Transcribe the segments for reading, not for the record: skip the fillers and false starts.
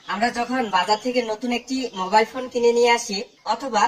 আমরা যখন বাজার থেকে নতুন একটি মোবাইল ফোন কিনে নিয়ে আসি অথবা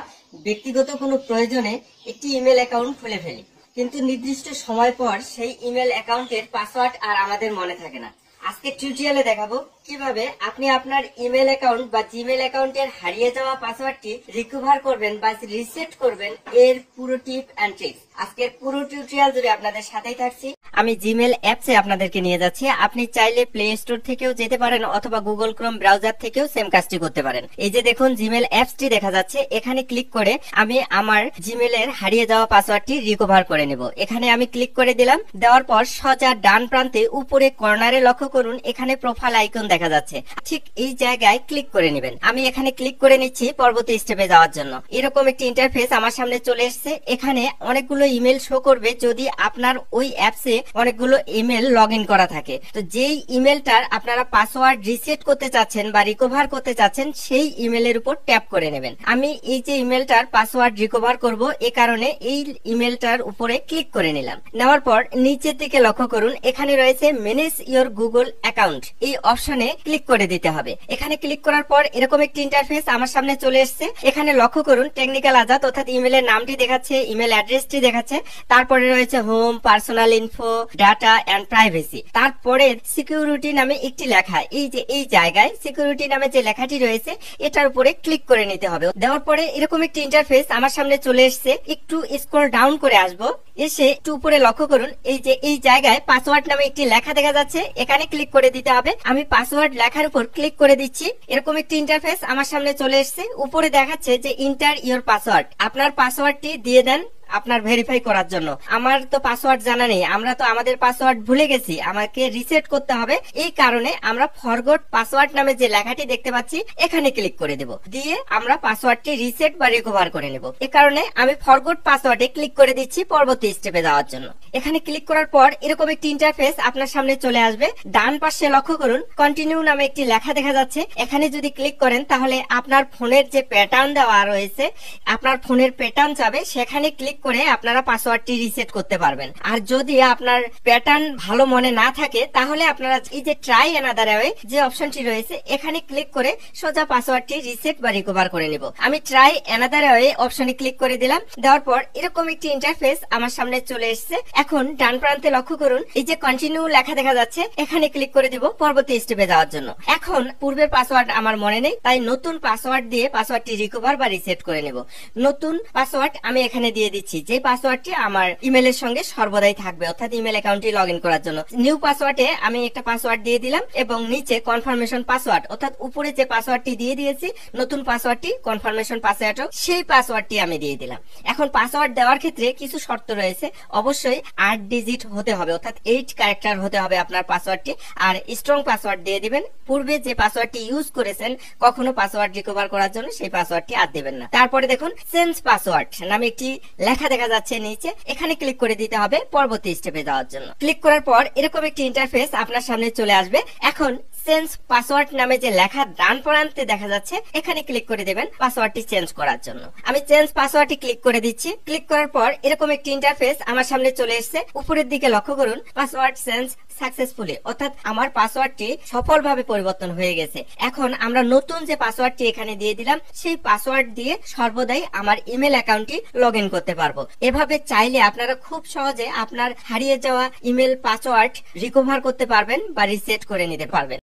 ব্যক্তিগত কোনো প্রয়োজনে একটি ইমেল অ্যাকাউন্ট খুলে ফেলি, কিন্তু নির্দিষ্ট সময় পর সেই ইমেল অ্যাকাউন্টের পাসওয়ার্ড আর আমাদের মনে থাকে না। আজকে টিউটোরিয়ালে দেখাবো কিভাবে আপনি আপনার ইমেল অ্যাকাউন্ট বা জিমেল অ্যাকাউন্টের হারিয়ে যাওয়া পাসওয়ার্ডটি রিকভার করবেন বা রিসেট করবেন, এর পুরো টিপ এন্ড ট্রিক্স। আজকের পুরো টিউটোরিয়াল জুড়ে আপনাদের সাথেই থাকছি। আমি জিমেল অ্যাপসে আপনাদেরকে নিয়ে যাচ্ছি। আপনি চাইলে প্লে স্টোর থেকেও যেতে পারেন অথবা গুগল ক্রোম ব্রাউজার থেকেও সেম কাজটি করতে পারেন। এই যে দেখুন জিমেল অ্যাপসটি দেখা যাচ্ছে, এখানে ক্লিক করে আমি আমার জিমেলের হারিয়ে যাওয়া পাসওয়ার্ডটি রিকভার করে নেব। এখানে আমি ক্লিক করে দিলাম। দেওয়ার পর সোজা ডান প্রান্তে উপরে কর্নারে লক্ষ্য করুন, এখানে প্রোফাইল আইকন দেখা যাচ্ছে। ঠিক এই জায়গায় ক্লিক করে নেবেন। আমি এখানে ক্লিক করে নিচ্ছি পরবর্তী স্টেপে যাওয়ার জন্য। এরকম একটি ইন্টারফেস আমার সামনে চলে এসেছে। এখানে অনেকগুলো ইমেল শো করবে যদি আপনার ওই অ্যাপসে অনেকগুলো ইমেল লগ ইন করা থাকে। তো যেই ইমেলটার আপনারা পাসওয়ার্ড রিসেট করতে চাচ্ছেন বা রিকভার করতে চাচ্ছেন, সেই ইমেলের উপর ট্যাপ করে নেবেন। আমি এই যে ইমেলটার পাসওয়ার্ড রিকভার করব, এ কারণে এই ইমেলটার উপরে ক্লিক করে নিলাম। নেওয়ার পর নিচের দিকে লক্ষ্য করুন, এখানে রয়েছে ম্যানেজ ইওর গুগল অ্যাকাউন্ট। এই অপশনে ক্লিক করে দিতে হবে। এখানে ক্লিক করার পর এরকম একটি ইন্টারফেস আমার সামনে চলে এসেছে। এখানে লক্ষ্য করুন টেকনিক্যাল আজাদ অর্থাৎ ইমেলের নামটি দেখাচ্ছে, ইমেল অ্যাড্রেসটি দেখাচ্ছে, তারপরে রয়েছে home, personal info, data and privacy. তারপরে সিকিউরিটি নামে একটি লেখা, এই যে এই জায়গায় সিকিউরিটি নামে যে লেখাটি রয়েছে এটার উপরে ক্লিক করে নিতে হবে। দেওয়ার পরে এরকম একটি ইন্টারফেস আমার সামনে চলে এসেছে। একটু স্ক্রল ডাউন করে আসবো, এসে একটু উপরে লক্ষ্য করুন, এই যে এই জায়গায় পাসওয়ার্ড নামে একটি লেখা দেখা যাচ্ছে, এখানে ক্লিক করে দিতে হবে। আমি পাসওয়ার্ড লেখার উপর ক্লিক করে দিচ্ছি। এরকম একটি ইন্টারফেস আমার সামনে চলে এসেছে। উপরে দেখাচ্ছে যে ইন্টার ইওর পাসওয়ার্ড। আপনার পাসওয়ার্ডটি দিয়ে দেন আপনার ভেরিফাই করার জন্য। আমার তো পাসওয়ার্ড জানা নেই, আমরা তো আমাদের পাসওয়ার্ড ভুলে গেছি, আমাকে রিসেট করতে হবে। এই কারণে আমরা ফরগট পাসওয়ার্ড নামে যে লেখাটি দেখতে পাচ্ছি এখানে ক্লিক করে দেব। দিয়ে আমরা পাসওয়ার্ডটি রিসেট বা রিকভার করে নেব। এ কারণে আমি ফরগট পাসওয়ার্ডে ক্লিক করে দিচ্ছি পরবর্তী স্টেপে যাওয়ার জন্য। এখানে ক্লিক করার পর এরকম একটি ইন্টারফেস আপনার সামনে চলে আসবে। ডান পাশে লক্ষ্য করুন কন্টিনিউ নামে একটি লেখা দেখা যাচ্ছে। এখানে যদি ক্লিক করেন তাহলে আপনার ফোনের যে প্যাটার্ন দেওয়া রয়েছে, আপনার ফোনের প্যাটার্ন চাবে, সেখানে ক্লিক করে আপনারা পাসওয়ার্ডটি রিসেট করতে পারবেন। আর যদি আপনার প্যাটার্ন ভালো মনে না থাকে তাহলে আপনারা এই যে ট্রাই অ্যানাদার ওয়ে যে অপশনটি রয়েছে এখানে ক্লিক করে সোজা পাসওয়ার্ডটি রিসেট বা রিকভার করে নেব। আমি ট্রাই অ্যানাদার ওয়ে অপশনে ক্লিক করে দিলাম। দেওয়ার পর এরকম একটি ইন্টারফেস আমার সামনে চলে এসেছে। এখন ডান প্রান্তে লক্ষ্য করুন, এই যে কন্টিনিউ লেখা দেখা যাচ্ছে, এখানে ক্লিক করে দিব পরবর্তী স্টেপে যাওয়ার জন্য। এখন পূর্বের পাসওয়ার্ড আমার মনে নেই, তাই নতুন পাসওয়ার্ড দিয়ে পাসওয়ার্ডটি রিকভার বা রিসেট করে নেব। নতুন পাসওয়ার্ড আমি এখানে দিয়ে দিচ্ছি, যে পাসওয়ার্ডটি আমার ইমেলের সঙ্গে সর্বদাই থাকবে, অর্থাৎ ইমেল অ্যাকাউন্টটি লগ ইন করার জন্য। নিউ পাসওয়ার্ডে আমি একটা পাসওয়ার্ড দিয়ে দিলাম এবং নিচে কনফার্মেশন পাসওয়ার্ড, অর্থাৎ উপরে যে পাসওয়ার্ডটি দিয়ে দিয়েছি নতুন পাসওয়ার্ডটি কনফার্মেশন পাসওয়ার্ড, সেই পাসওয়ার্ডটি আমি দিয়ে দিলাম। এখন পাসওয়ার্ড দেওয়ার ক্ষেত্রে কিছু শর্ত রয়েছে। অবশ্যই 8 ডিজিট হতে হবে, অর্থাৎ 8 ক্যারেক্টার হতে হবে আপনার পাসওয়ার্ডটি। আর স্ট্রং পাসওয়ার্ড দিয়ে দিবেন। পূর্বে যে পাসওয়ার্ডটি ইউজ করেছেন কখনো পাসওয়ার্ড রিকভার করার জন্য সেই পাসওয়ার্ডটি আর দেবেন না। তারপরে দেখুন চেঞ্জ পাসওয়ার্ড নামে একটি লেখা দেখা যাচ্ছে নিচে, এখানে ক্লিক করে দিতে হবে পরবর্তী স্টেপে যাওয়ার জন্য। ক্লিক করার পর এরকম একটি ইন্টারফেস আপনার সামনে চলে আসবে। এখন চেঞ্জ পাসওয়ার্ড নামে যে লেখা ডান প্রান্তে দেখা যাচ্ছে, এখানে ক্লিক করে দেবেন পাসওয়ার্ডটি চেঞ্জ করার জন্য। আমি চেঞ্জ পাসওয়ার্ডটি ক্লিক করে দিচ্ছি। ক্লিক করার পর এরকম একটি ইন্টারফেস আমার সামনে চলে এসেছে। উপরের দিকে লক্ষ্য করুন পাসওয়ার্ড চেঞ্জ সাকসেসফুলি, অর্থাৎ আমার পাসওয়ার্ডটি সফলভাবে পরিবর্তন হয়ে গেছে। এখন আমরা নতুন যে পাসওয়ার্ডটি এখানে দিয়ে দিলাম সেই পাসওয়ার্ড দিয়ে সর্বদাই আমার ইমেল অ্যাকাউন্টটি লগ ইন করতে পারবো। এভাবে চাইলে আপনারা খুব সহজে আপনার হারিয়ে যাওয়া ইমেল পাসওয়ার্ড রিকভার করতে পারবেন বা রিসেট করে নিতে পারবেন।